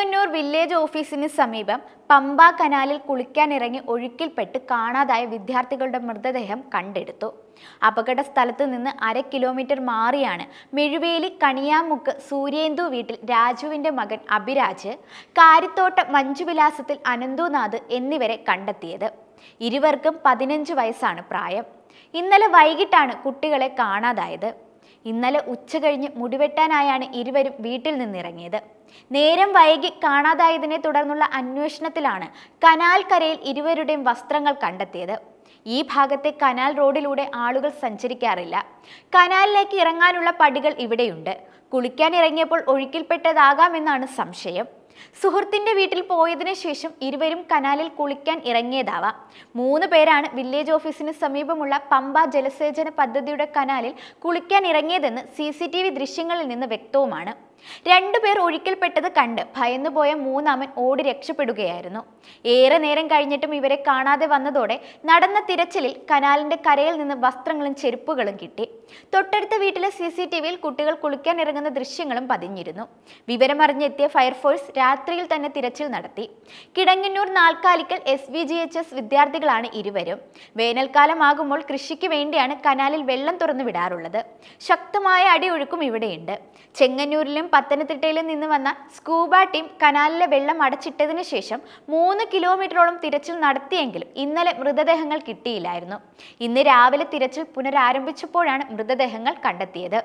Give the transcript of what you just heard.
Kidangannur village ഓഫീസിന് സമീപം പമ്പ കനാലിൽ കുളിക്കാനിറങ്ങി ഒഴുക്കിൽപ്പെട്ട് കാണാതായ വിദ്യാർത്ഥികളുടെ മൃതദേഹം കണ്ടെടുത്തു. അപകട സ്ഥലത്ത് നിന്ന് 1/2 കിലോമീറ്റർ മാറിയാണ് മെഴുവേലി കണിയാമുക്ക് സൂര്യേന്ദു വീട്ടിൽ രാജുവിന്റെ മകൻ അഭിരാജ്, കാരിത്തോട്ട മഞ്ജുവിലാസത്തിൽ അനന്തുനാഥ് എന്നിവരെ കണ്ടെത്തിയത്. ഇരുവർക്കും 15 വയസ്സാണ് പ്രായം. ഇന്നലെ വൈകിട്ടാണ് കുട്ടികളെ കാണാതായത്. ഇന്നലെ ഉച്ച കഴിഞ്ഞ് മുടിവെട്ടാനായാണ് ഇരുവരും വീട്ടിൽ നിന്നിറങ്ങിയത്. നേരം വൈകി കാണാതായതിനെ തുടർന്നുള്ള അന്വേഷണത്തിലാണ് കനാൽ കരയിൽ ഇരുവരുടെയും വസ്ത്രങ്ങൾ കണ്ടെത്തിയത്. ഈ ഭാഗത്തെ കനാൽ റോഡിലൂടെ ആളുകൾ സഞ്ചരിക്കാറില്ല. കനാലിലേക്ക് ഇറങ്ങാനുള്ള പടികൾ ഇവിടെയുണ്ട്. കുളിക്കാൻ ഇറങ്ങിയപ്പോൾ ഒഴുക്കിൽപ്പെട്ടതാകാമെന്നാണ് സംശയം. സുഹൃത്തിന്റെ വീട്ടിൽ പോയതിനു ശേഷം ഇരുവരും കനാലിൽ കുളിക്കാൻ ഇറങ്ങിയതാവാം. 3 പേരാണ് വില്ലേജ് ഓഫീസിന് സമീപമുള്ള പമ്പ ജലസേചന പദ്ധതിയുടെ കനാലിൽ കുളിക്കാൻ ഇറങ്ങിയതെന്ന് CCTV ദൃശ്യങ്ങളിൽ നിന്ന് വ്യക്തവുമാണ്. 2 പേർ ഒഴുക്കിൽപ്പെട്ടത് കണ്ട് ഭയന്നുപോയ മൂന്നാമൻ ഓടി രക്ഷപ്പെടുകയായിരുന്നു. ഏറെ നേരം കഴിഞ്ഞിട്ടും ഇവരെ കാണാതെ വന്നതോടെ നടന്ന തിരച്ചിലിൽ കനാലിന്റെ കരയിൽ നിന്ന് വസ്ത്രങ്ങളും ചെരുപ്പുകളും കിട്ടി. തൊട്ടടുത്ത വീട്ടിലെ CCTVയിൽ കുട്ടികൾ കുളിക്കാൻ ഇറങ്ങുന്ന ദൃശ്യങ്ങളും പതിഞ്ഞിരുന്നു. വിവരമറിഞ്ഞെത്തിയ ഫയർഫോഴ്സ് രാത്രിയിൽ തന്നെ തിരച്ചിൽ നടത്തി. കിടങ്ങന്നൂർ നാൽക്കാലിക്കൽ SVGHS വിദ്യാർത്ഥികളാണ് ഇരുവരും. വേനൽക്കാലമാകുമ്പോൾ കൃഷിക്ക് വേണ്ടിയാണ് കനാലിൽ വെള്ളം തുറന്നു വിടാറുള്ളത്. ശക്തമായ അടിയൊഴുക്കും ഇവിടെയുണ്ട്. ചെങ്ങന്നൂരിലും പത്തനംതിട്ടയിലും നിന്ന് വന്ന സ്കൂബ ടീം കനാലിലെ വെള്ളം അടച്ചിട്ടതിനു ശേഷം 3 കിലോമീറ്ററോളം തിരച്ചിൽ നടത്തിയെങ്കിലും ഇന്നലെ മൃതദേഹങ്ങൾ കിട്ടിയില്ലായിരുന്നു. ഇന്ന് രാവിലെ തിരച്ചിൽ പുനരാരംഭിച്ചപ്പോഴാണ് മൃതദേഹങ്ങൾ കണ്ടെത്തിയത്.